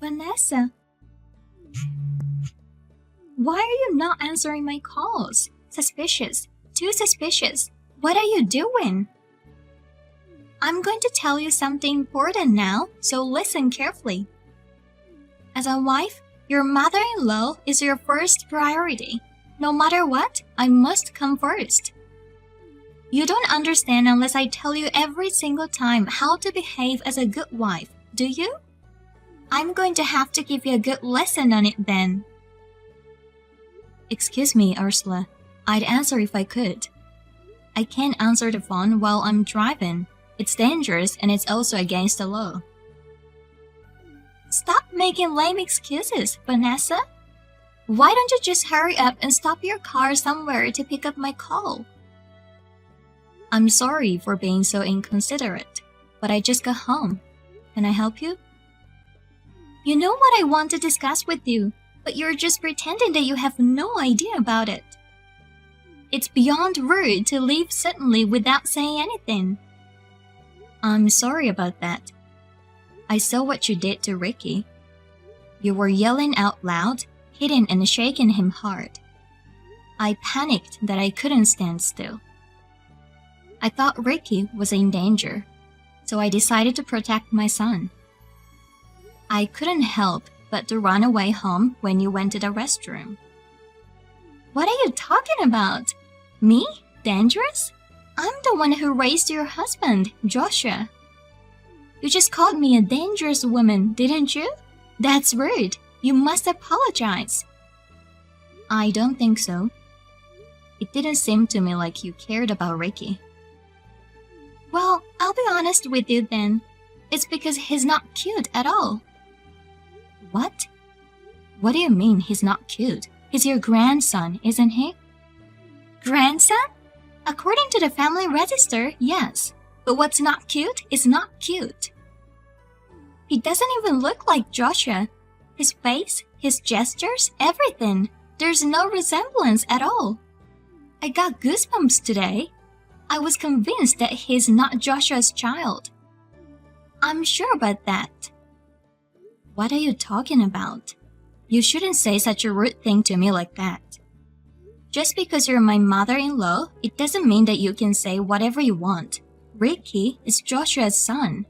Vanessa, why are you not answering my calls? Suspicious. Too suspicious. What are you doing? I'm going to tell you something important now, so listen carefully. As a wife, your mother-in-law is your first priority. No matter what, I must come first. You don't understand unless I tell you every single time how to behave as a good wife, do you? I'm going to have to give you a good lesson on it then. Excuse me, Ursula. I'd answer if I could. I can't answer the phone while I'm driving. It's dangerous and it's also against the law. Stop making lame excuses, Vanessa. Why don't you just hurry up and stop your car somewhere to pick up my call? I'm sorry for being so inconsiderate, but I just got home. Can I help you? You know what I want to discuss with you, but you're just pretending that you have no idea about it. It's beyond rude to leave suddenly without saying anything. I'm sorry about that. I saw what you did to Ricky. You were yelling out loud, hitting and shaking him hard. I panicked that I couldn't stand still. I thought Ricky was in danger, so I decided to protect my son. I couldn't help but to run away home when you went to the restroom. What are you talking about? Me? Dangerous? I'm the one who raised your husband, Joshua. You just called me a dangerous woman, didn't you? That's rude. You must apologize. I don't think so. It didn't seem to me like you cared about Ricky. Well, I'll be honest with you then. It's because he's not cute at all. What? What do you mean he's not cute? He's your grandson, isn't he? Grandson? According to the family register, yes. But what's not cute is not cute. He doesn't even look like Joshua. His face, his gestures, everything. There's no resemblance at all. I got goosebumps today. I was convinced that he's not Joshua's child. I'm sure about that. What are you talking about? You shouldn't say such a rude thing to me like that. Just because you're my mother-in-law, it doesn't mean that you can say whatever you want. Ricky is Joshua's son.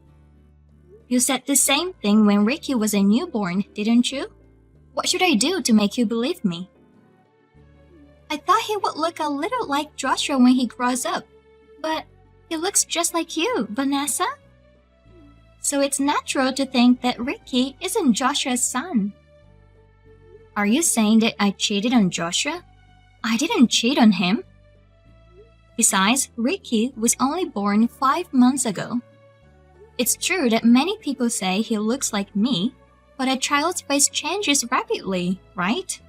You said the same thing when Ricky was a newborn, didn't you? What should I do to make you believe me? I thought he would look a little like Joshua when he grows up. But he looks just like you, Vanessa. So it's natural to think that Ricky isn't Joshua's son. Are you saying that I cheated on Joshua? I didn't cheat on him. Besides, Ricky was only born 5 months ago. It's true that many people say he looks like me, but a child's face changes rapidly, right?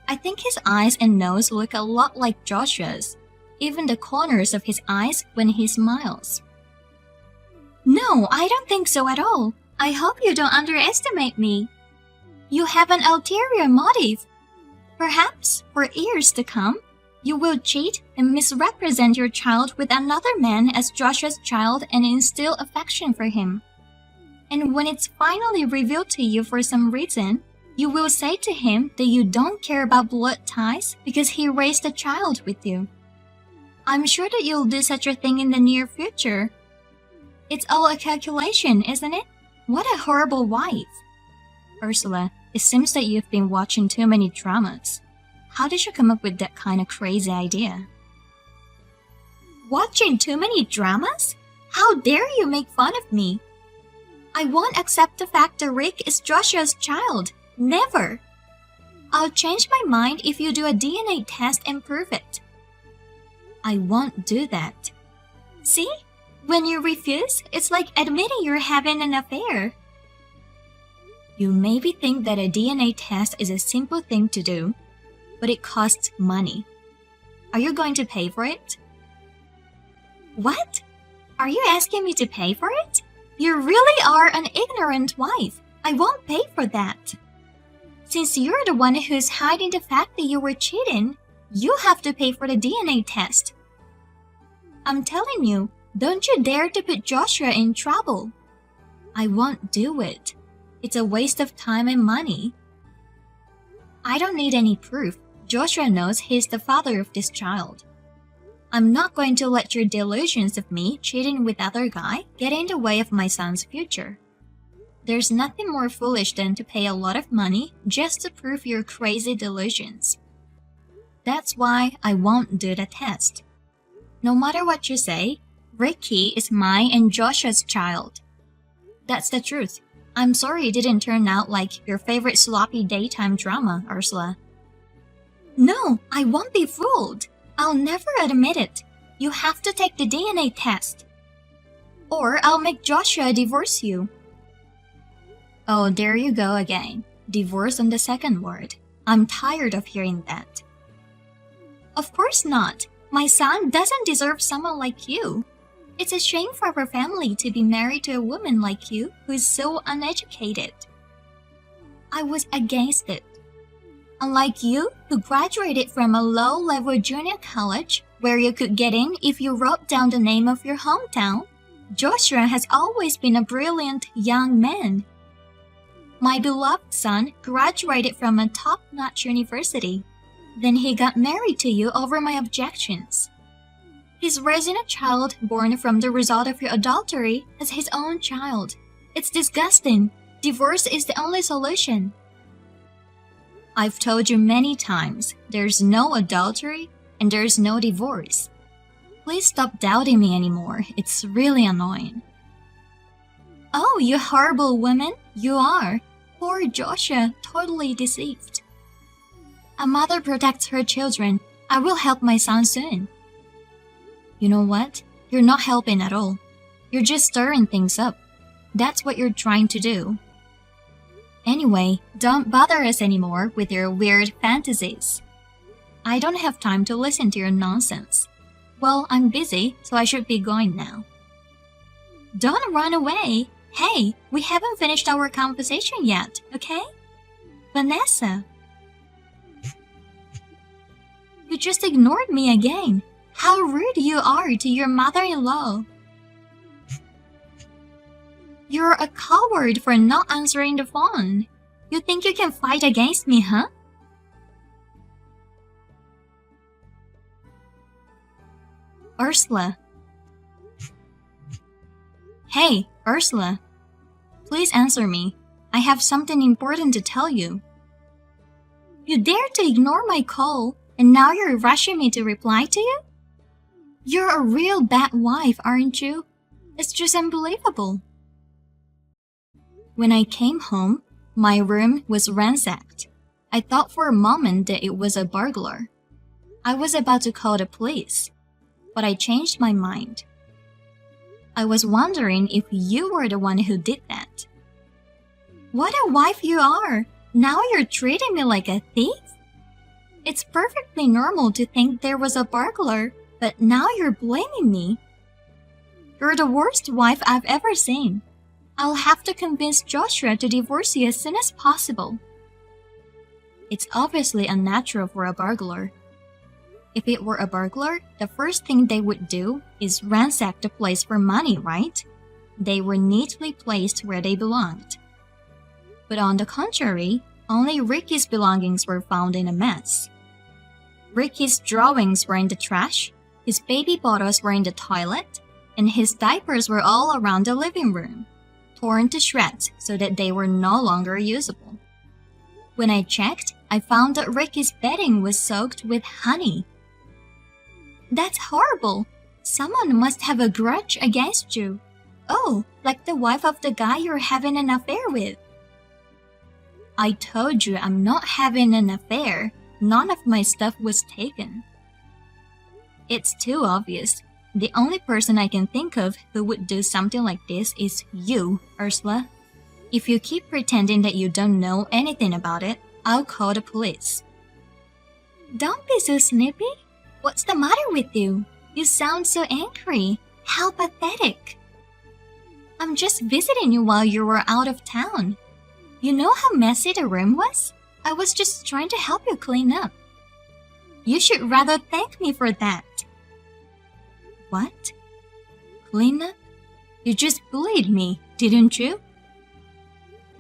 I think his eyes and nose look a lot like Joshua's, even the corners of his eyes when he smiles. No, I don't think so at all. I hope you don't underestimate me. You have an ulterior motive. Perhaps, for years to come, you will cheat and misrepresent your child with another man as Joshua's child and instill affection for him. And when it's finally revealed to you for some reason, you will say to him that you don't care about blood ties because he raised a child with you. I'm sure that you'll do such a thing in the near future. It's all a calculation, isn't it? What a horrible wife. Ursula, it seems that you've been watching too many dramas. How did you come up with that kind of crazy idea? Watching too many dramas? How dare you make fun of me? I won't accept the fact that Rick is Joshua's child. Never. I'll change my mind if you do a DNA test and prove it. I won't do that. See? When you refuse, it's like admitting you're having an affair. You maybe think that a DNA test is a simple thing to do, but it costs money. Are you going to pay for it? What? Are you asking me to pay for it? You really are an ignorant wife. I won't pay for that. Since you're the one who's hiding the fact that you were cheating, you have to pay for the DNA test. I'm telling you, don't you dare to put Joshua in trouble. I won't do it. It's a waste of time and money. I don't need any proof. Joshua knows he's the father of this child. I'm not going to let your delusions of me cheating with other guy get in the way of my son's future. There's nothing more foolish than to pay a lot of money just to prove your crazy delusions. That's why I won't do the test. No matter what you say, Ricky is mine and Joshua's child. That's the truth. I'm sorry it didn't turn out like your favorite sloppy daytime drama, Ursula. No, I won't be fooled. I'll never admit it. You have to take the DNA test. Or I'll make Joshua divorce you. Oh, there you go again. Divorce on the second word. I'm tired of hearing that. Of course not. My son doesn't deserve someone like you. It's a shame for our family to be married to a woman like you who is so uneducated. I was against it. Unlike you, who graduated from a low-level junior college where you could get in if you wrote down the name of your hometown, Joshua has always been a brilliant young man. My beloved son graduated from a top-notch university. Then he got married to you over my objections. He's raising a child born from the result of your adultery as his own child. It's disgusting. Divorce is the only solution. I've told you many times, there's no adultery and there's no divorce. Please stop doubting me anymore. It's really annoying. Oh, you horrible woman. You are. Poor Joshua, totally deceived. A mother protects her children. I will help my son soon. You know what? You're not helping at all. You're just stirring things up. That's what you're trying to do. Anyway, don't bother us anymore with your weird fantasies. I don't have time to listen to your nonsense. Well, I'm busy, so I should be going now. Don't run away. Hey, we haven't finished our conversation yet, okay? Vanessa. You just ignored me again. How rude you are to your mother-in-law. You're a coward for not answering the phone. You think you can fight against me, huh? Ursula. Hey, Ursula. Please answer me. I have something important to tell you. You dared to ignore my call, and now you're rushing me to reply to you? You're a real bad wife, aren't you? It's just unbelievable. When I came home, my room was ransacked. I thought for a moment that it was a burglar. I was about to call the police, but I changed my mind. I was wondering if you were the one who did that. What a wife you are! Now you're treating me like a thief? It's perfectly normal to think there was a burglar, but now you're blaming me. You're the worst wife I've ever seen. I'll have to convince Joshua to divorce you as soon as possible. It's obviously unnatural for a burglar. If it were a burglar, the first thing they would do is ransack the place for money, right? They were neatly placed where they belonged. But on the contrary, only Ricky's belongings were found in a mess. Ricky's drawings were in the trash, his baby bottles were in the toilet, and his diapers were all around the living room, torn to shreds so that they were no longer usable. When I checked, I found that Ricky's bedding was soaked with honey. That's horrible. Someone must have a grudge against you. Oh, like the wife of the guy you're having an affair with. I told you I'm not having an affair. None of my stuff was taken. It's too obvious. The only person I can think of who would do something like this is you, Ursula. If you keep pretending that you don't know anything about it, I'll call the police. Don't be so snippy. What's the matter with you? You sound so angry. How pathetic. I'm just visiting you while you were out of town. You know how messy the room was? I was just trying to help you clean up. You should rather thank me for that. What? Clean up? You just bullied me, didn't you?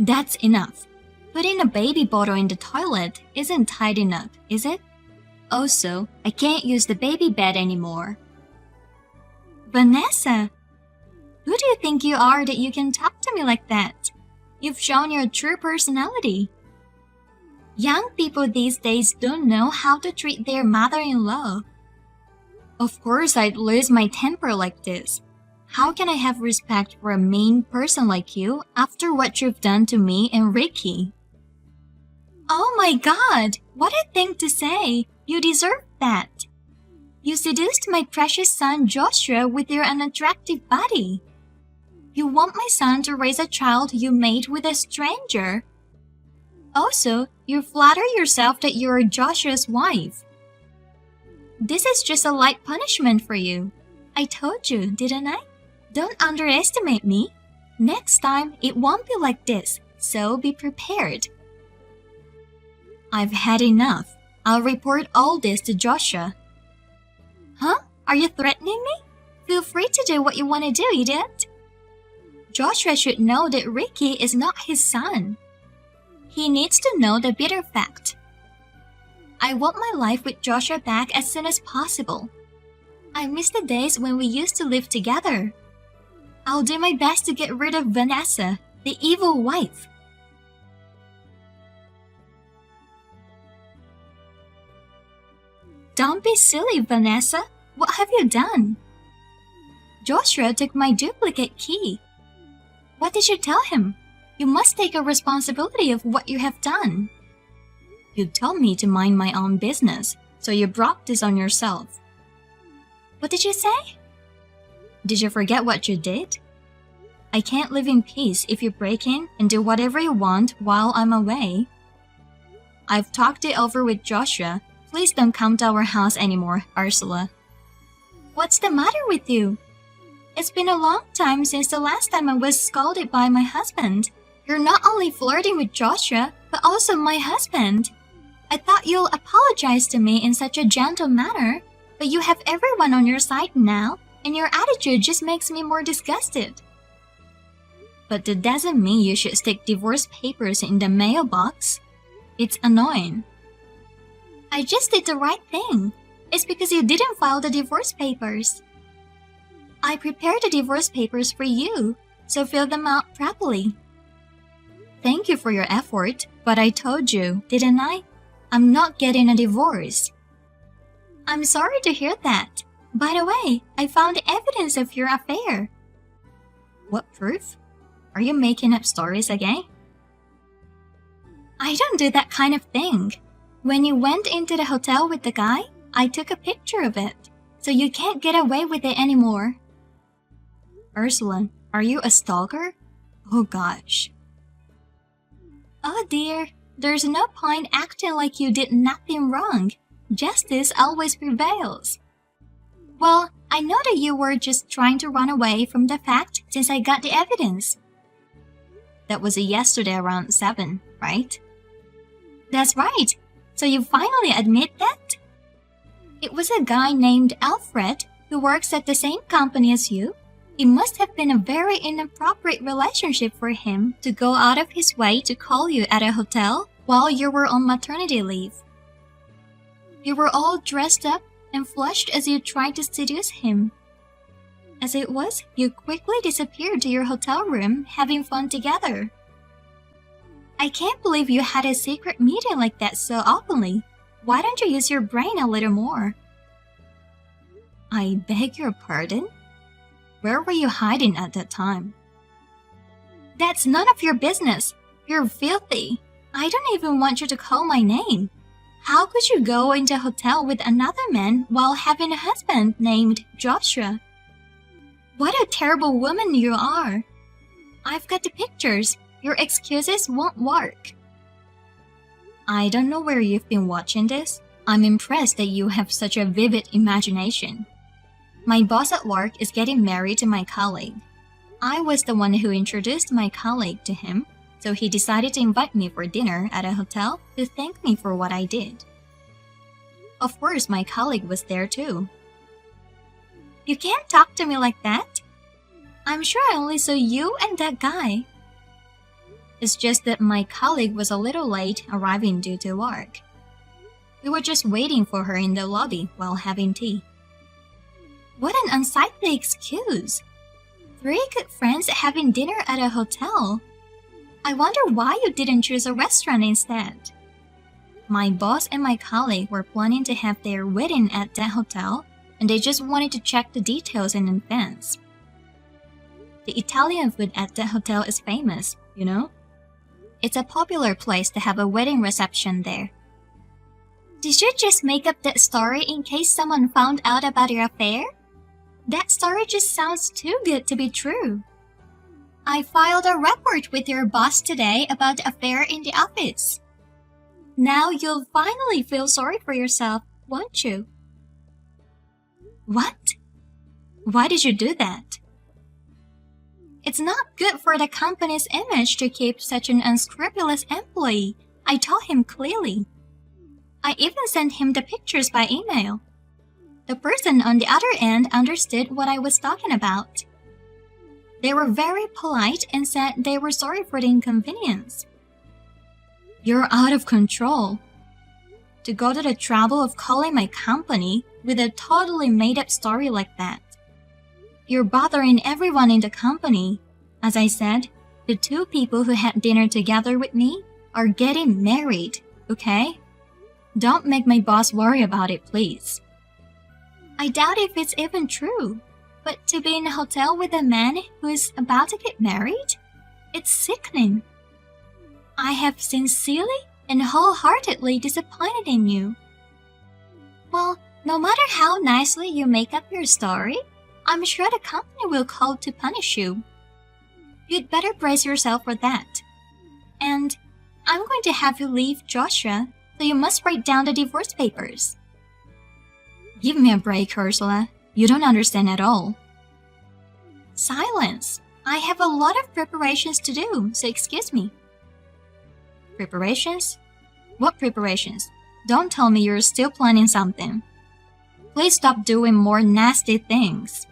That's enough. Putting a baby bottle in the toilet isn't tight enough, is it? Also, I can't use the baby bed anymore. Vanessa! Who do you think you are that you can talk to me like that? You've shown your true personality. Young people these days don't know how to treat their mother-in-law. Of course I'd lose my temper like this. How can I have respect for a mean person like you after what you've done to me and Ricky? Oh my god, what a thing to say! You deserve that. You seduced my precious son Joshua with your unattractive body. You want my son to raise a child you made with a stranger. Also, you flatter yourself that you're Joshua's wife. This is just a light punishment for you. I told you, didn't I? Don't underestimate me. Next time, it won't be like this, so be prepared. I've had enough. I'll report all this to Joshua. Huh? Are you threatening me? Feel free to do what you want to do, idiot. Joshua should know that Ricky is not his son. He needs to know the bitter fact. I want my life with Joshua back as soon as possible. I miss the days when we used to live together. I'll do my best to get rid of Vanessa, the evil wife. Don't be silly, Vanessa. What have you done? Joshua took my duplicate key. What did you tell him? You must take a responsibility of what you have done. You told me to mind my own business, so you brought this on yourself. What did you say? Did you forget what you did? I can't live in peace if you break in and do whatever you want while I'm away. I've talked it over with Joshua. Please don't come to our house anymore, Ursula. What's the matter with you? It's been a long time since the last time I was scolded by my husband. You're not only flirting with Joshua, but also my husband. I thought you'll apologize to me in such a gentle manner, but you have everyone on your side now, and your attitude just makes me more disgusted. But that doesn't mean you should stick divorce papers in the mailbox. It's annoying. I just did the right thing. It's because you didn't file the divorce papers. I prepared the divorce papers for you, so fill them out properly. Thank you for your effort, but I told you, didn't I? I'm not getting a divorce. I'm sorry to hear that. By the way, I found evidence of your affair. What proof? Are you making up stories again? I don't do that kind of thing. When you went into the hotel with the guy, I took a picture of it, so you can't get away with it anymore. Ursula, are you a stalker? Oh gosh. Oh dear, there's no point acting like you did nothing wrong. Justice always prevails. Well, I know that you were just trying to run away from the fact since I got the evidence. That was yesterday around 7, right? That's right. So you finally admit that? It was a guy named Alfred who works at the same company as you. It must have been a very inappropriate relationship for him to go out of his way to call you at a hotel while you were on maternity leave. You were all dressed up and flushed as you tried to seduce him. As it was, you quickly disappeared to your hotel room having fun together. I can't believe you had a secret meeting like that so openly. Why don't you use your brain a little more? I beg your pardon? Where were you hiding at that time? That's none of your business. You're filthy. I don't even want you to call my name. How could you go into a hotel with another man while having a husband named Joshua? What a terrible woman you are. I've got the pictures. Your excuses won't work. I don't know where you've been watching this. I'm impressed that you have such a vivid imagination. My boss at work is getting married to my colleague. I was the one who introduced my colleague to him, so he decided to invite me for dinner at a hotel to thank me for what I did. Of course, my colleague was there too. You can't talk to me like that. I'm sure I only saw you and that guy. It's just that my colleague was a little late arriving due to work. We were just waiting for her in the lobby while having tea. What an unsightly excuse! 3 good friends having dinner at a hotel. I wonder why you didn't choose a restaurant instead. My boss and my colleague were planning to have their wedding at that hotel, and they just wanted to check the details in advance. The Italian food at that hotel is famous, you know? It's a popular place to have a wedding reception there. Did you just make up that story in case someone found out about your affair? That story just sounds too good to be true. I filed a report with your boss today about the affair in the office. Now you'll finally feel sorry for yourself, won't you? What? Why did you do that? It's not good for the company's image to keep such an unscrupulous employee. I told him clearly. I even sent him the pictures by email. The person on the other end understood what I was talking about. They were very polite and said they were sorry for the inconvenience. You're out of control. To go to the trouble of calling my company with a totally made-up story like that. You're bothering everyone in the company. As I said, the 2 people who had dinner together with me are getting married, okay? Don't make my boss worry about it, please. I doubt if it's even true, but to be in a hotel with a man who is about to get married? It's sickening. I have sincerely and wholeheartedly disappointed in you. Well, no matter how nicely you make up your story, I'm sure the company will call to punish you. You'd better brace yourself for that. And I'm going to have you leave Joshua, so you must write down the divorce papers. Give me a break, Ursula. You don't understand at all. Silence. I have a lot of preparations to do, so excuse me. Preparations? What preparations? Don't tell me you're still planning something. Please stop doing more nasty things.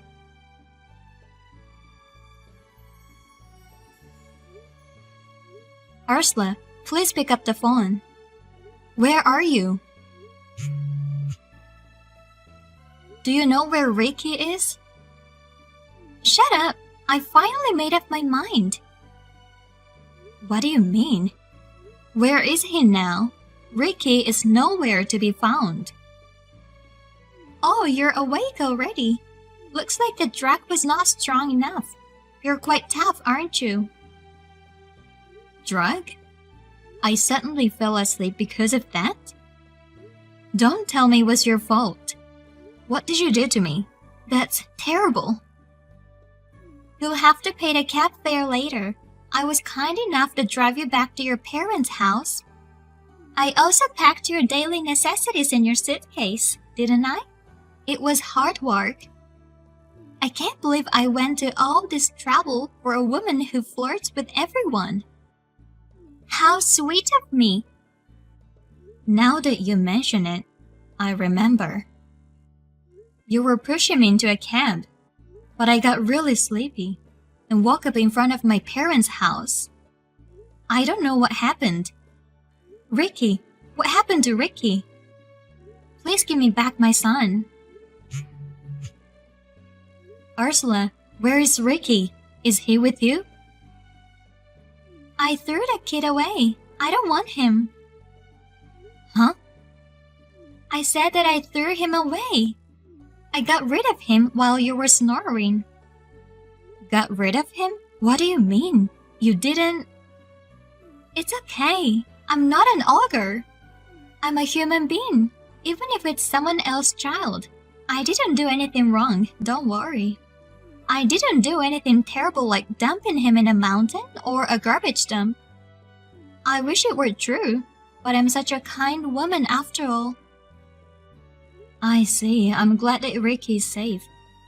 Ursula, please pick up the phone. Where are you? Do you know where Ricky is? Shut up! I finally made up my mind. What do you mean? Where is he now? Ricky is nowhere to be found. Oh, you're awake already. Looks like the drug was not strong enough. You're quite tough, aren't you? Drug? I suddenly fell asleep because of that? Don't tell me it was your fault. What did you do to me? That's terrible. You'll have to pay the cab fare later. I was kind enough to drive you back to your parents' house. I also packed your daily necessities in your suitcase, didn't I? It was hard work. I can't believe I went to all this trouble for a woman who flirts with everyone. How sweet of me. Now that you mention it, I remember. You were pushing me into a cab, but I got really sleepy and woke up in front of my parents' house. I don't know what happened. Ricky, what happened to Ricky? Please give me back my son. Ursula, where is Ricky? Is he with you? I threw the kid away. I don't want him. Huh? I said that I threw him away. I got rid of him while you were snoring. Got rid of him? What do you mean? You didn't... It's okay. I'm not an ogre. I'm a human being, even if it's someone else's child. I didn't do anything wrong, don't worry. I didn't do anything terrible like dumping him in a mountain or a garbage dump. I wish it were true, but I'm such a kind woman after all. I see. I'm glad that Ricky's safe.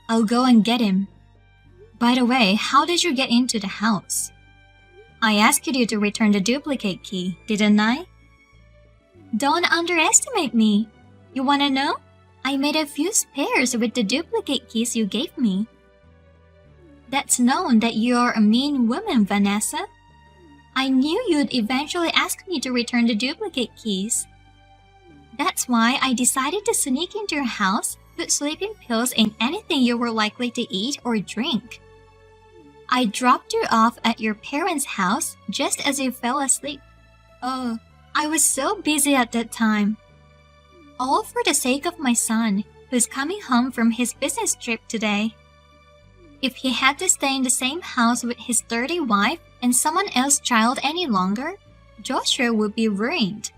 I'll go and get him. By the way, how did you get into the house? I asked you to return the duplicate key, didn't I? Don't underestimate me. You wanna know? I made a few spares with the duplicate keys you gave me. That's known that you're a mean woman, Vanessa. I knew you'd eventually ask me to return the duplicate keys. That's why I decided to sneak into your house, put sleeping pills in anything you were likely to eat or drink. I dropped you off at your parents' house just as you fell asleep. Oh, I was so busy at that time. All for the sake of my son, who's coming home from his business trip today. If he had to stay in the same house with his dirty wife and someone else's child any longer, Joshua would be ruined.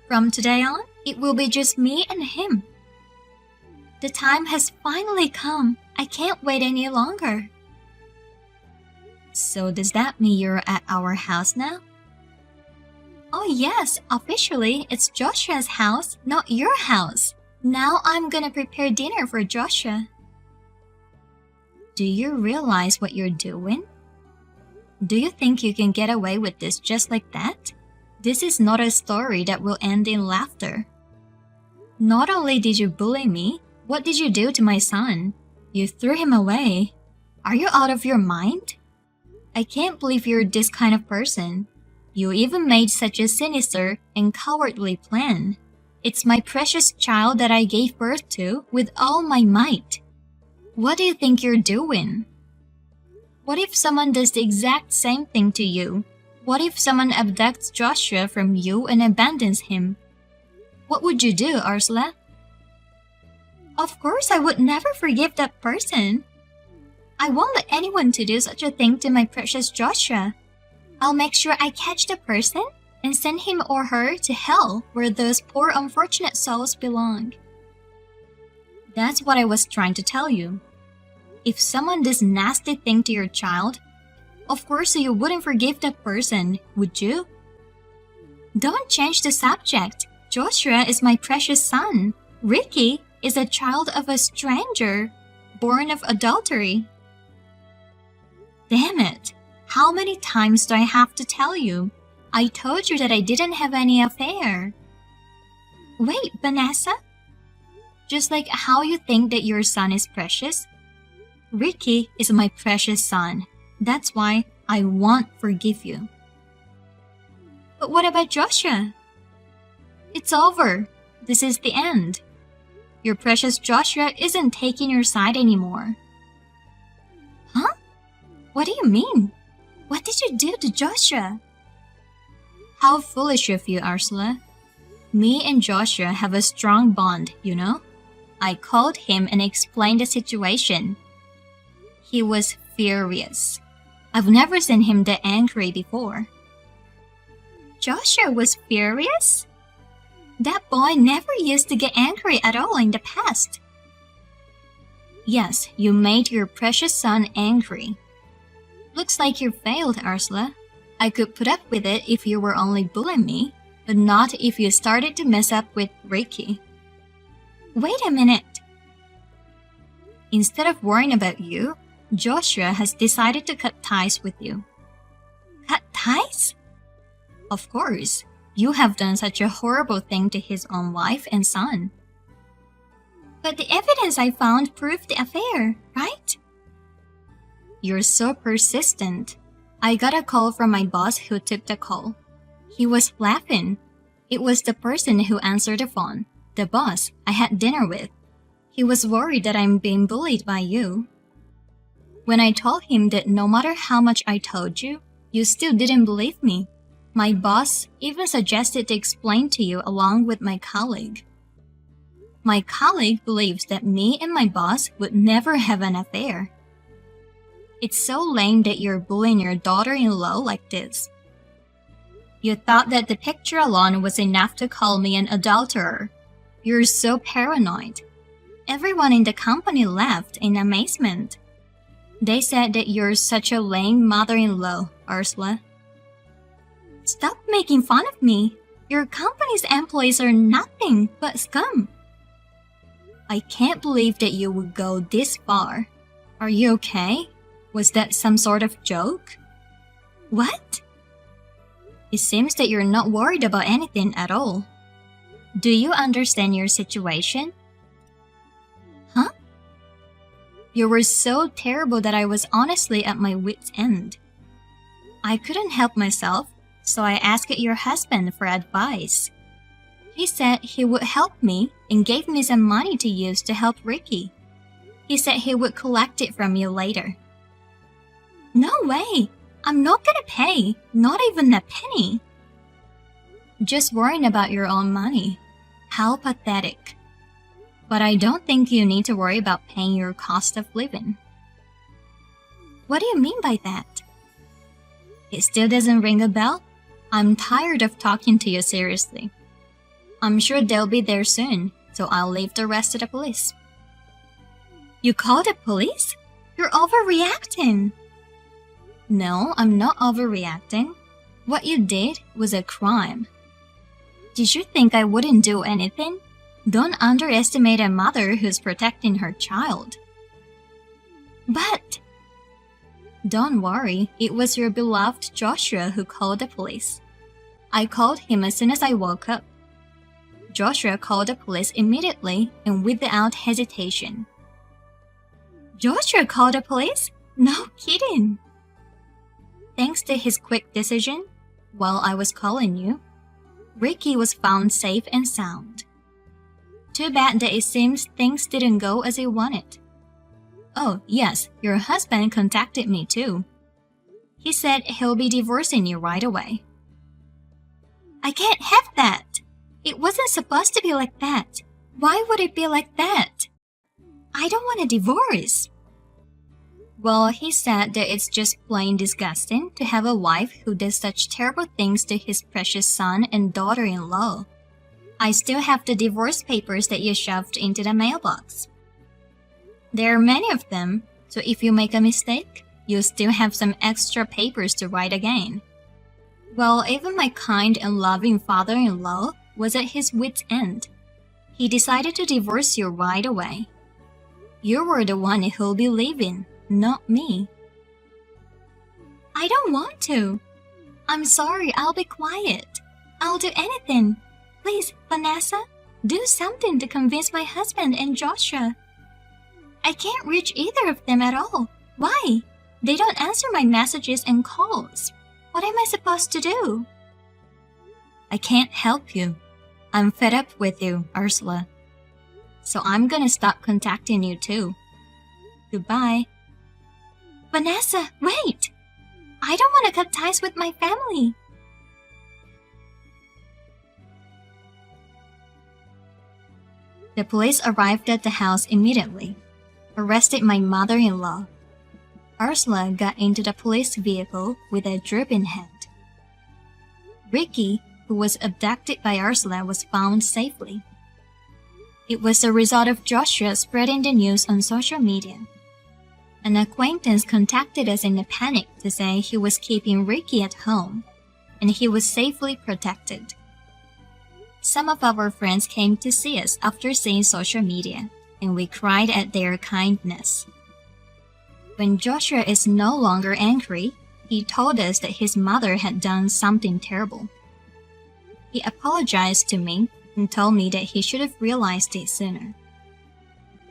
From today on, it will be just me and him. The time has finally come. I can't wait any longer. So does that mean you're at our house now? Oh yes, officially it's Joshua's house, not your house. Now I'm gonna prepare dinner for Joshua. Do you realize what you're doing? Do you think you can get away with this just like that? This is not a story that will end in laughter. Not only did you bully me, what did you do to my son? You threw him away. Are you out of your mind? I can't believe you're this kind of person. You even made such a sinister and cowardly plan. It's my precious child that I gave birth to with all my might. What do you think you're doing? What if someone does the exact same thing to you? What if someone abducts Joshua from you and abandons him? What would you do, Ursula? Of course I would never forgive that person. I won't let anyone to do such a thing to my precious Joshua. I'll make sure I catch the person and send him or her to hell where those poor unfortunate souls belong. That's what I was trying to tell you. If someone does nasty thing to your child, of course you wouldn't forgive that person, would you? Don't change the subject. Joshua is my precious son. Ricky is a child of a stranger, born of adultery. Damn it! How many times do I have to tell you? I told you that I didn't have any affair. Wait, Vanessa? Just like how you think that your son is precious, Ricky is my precious son. That's why I won't forgive you. But what about Joshua? It's over. This is the end. Your precious Joshua isn't taking your side anymore. Huh? What do you mean? What did you do to Joshua? How foolish of you, Ursula. Me and Joshua have a strong bond, you know? I called him and explained the situation. He was furious. I've never seen him that angry before. Joshua was furious? That boy never used to get angry at all in the past. Yes, you made your precious son angry. Looks like you failed, Ursula. I could put up with it if you were only bullying me, but not if you started to mess up with Ricky. Wait a minute. Instead of worrying about you, Joshua has decided to cut ties with you. Cut ties? Of course. You have done such a horrible thing to his own wife and son. But the evidence I found proved the affair, right? You're so persistent. I got a call from my boss who took the call. He was laughing. It was the person who answered the phone, the boss I had dinner with. He was worried that I'm being bullied by you. When I told him that no matter how much I told you, you still didn't believe me. My boss even suggested to explain to you along with my colleague. My colleague believes that me and my boss would never have an affair. It's so lame that you're bullying your daughter-in-law like this. You thought that the picture alone was enough to call me an adulterer. You're so paranoid. Everyone in the company laughed in amazement. They said that you're such a lame mother-in-law, Ursula. Stop making fun of me. Your company's employees are nothing but scum. I can't believe that you would go this far. Are you okay? Was that some sort of joke? What? It seems that you're not worried about anything at all. Do you understand your situation? Huh? You were so terrible that I was honestly at my wit's end. I couldn't help myself. So I asked your husband for advice. He said he would help me and gave me some money to use to help Ricky. He said he would collect it from you later. No way! I'm not gonna pay, not even a penny. Just worrying about your own money. How pathetic. But I don't think you need to worry about paying your cost of living. What do you mean by that? It still doesn't ring a bell? I'm tired of talking to you seriously. I'm sure they'll be there soon, so I'll leave the rest to the police. You called the police? You're overreacting. No, I'm not overreacting. What you did was a crime. Did you think I wouldn't do anything? Don't underestimate a mother who's protecting her child. But... Don't worry, it was your beloved Joshua who called the police. I called him as soon as I woke up. Joshua called the police immediately and without hesitation. Joshua called the police? No kidding. Thanks to his quick decision, while I was calling you, Ricky was found safe and sound. Too bad that it seems things didn't go as you wanted. Oh, yes, your husband contacted me too. He said he'll be divorcing you right away. I can't have that. It wasn't supposed to be like that. Why would it be like that? I don't want a divorce. Well, he said that it's just plain disgusting to have a wife who does such terrible things to his precious son and daughter-in-law. I still have the divorce papers that you shoved into the mailbox. There are many of them, so if you make a mistake, you'll still have some extra papers to write again. Well, even my kind and loving father-in-law was at his wit's end. He decided to divorce you right away. You were the one who'll be leaving, not me. I don't want to. I'm sorry, I'll be quiet. I'll do anything. Please, Vanessa, do something to convince my husband and Joshua. I can't reach either of them at all. Why? They don't answer my messages and calls. What am I supposed to do? I can't help you. I'm fed up with you, Ursula. So I'm gonna stop contacting you too. Goodbye. Vanessa, wait! I don't want to cut ties with my family. The police arrived at the house immediately, arrested my mother-in-law. Ursula got into the police vehicle with a drooping head. Ricky, who was abducted by Ursula, was found safely. It was the result of Joshua spreading the news on social media. An acquaintance contacted us in a panic to say he was keeping Ricky at home, and he was safely protected. Some of our friends came to see us after seeing social media, and we cried at their kindness. When Joshua is no longer angry, he told us that his mother had done something terrible. He apologized to me and told me that he should have realized it sooner.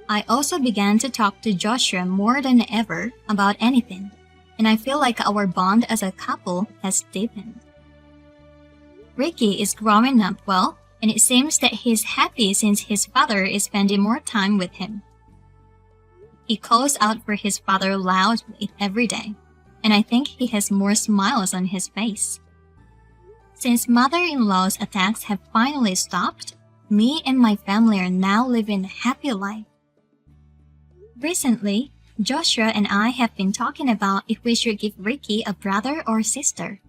I also began to talk to Joshua more than ever about anything, and I feel like our bond as a couple has deepened. Ricky is growing up well, and it seems that he's happy since his father is spending more time with him. He calls out for his father loudly every day, and I think he has more smiles on his face. Since mother-in-law's attacks have finally stopped, me and my family are now living a happy life. Recently, Joshua and I have been talking about if we should give Ricky a brother or sister.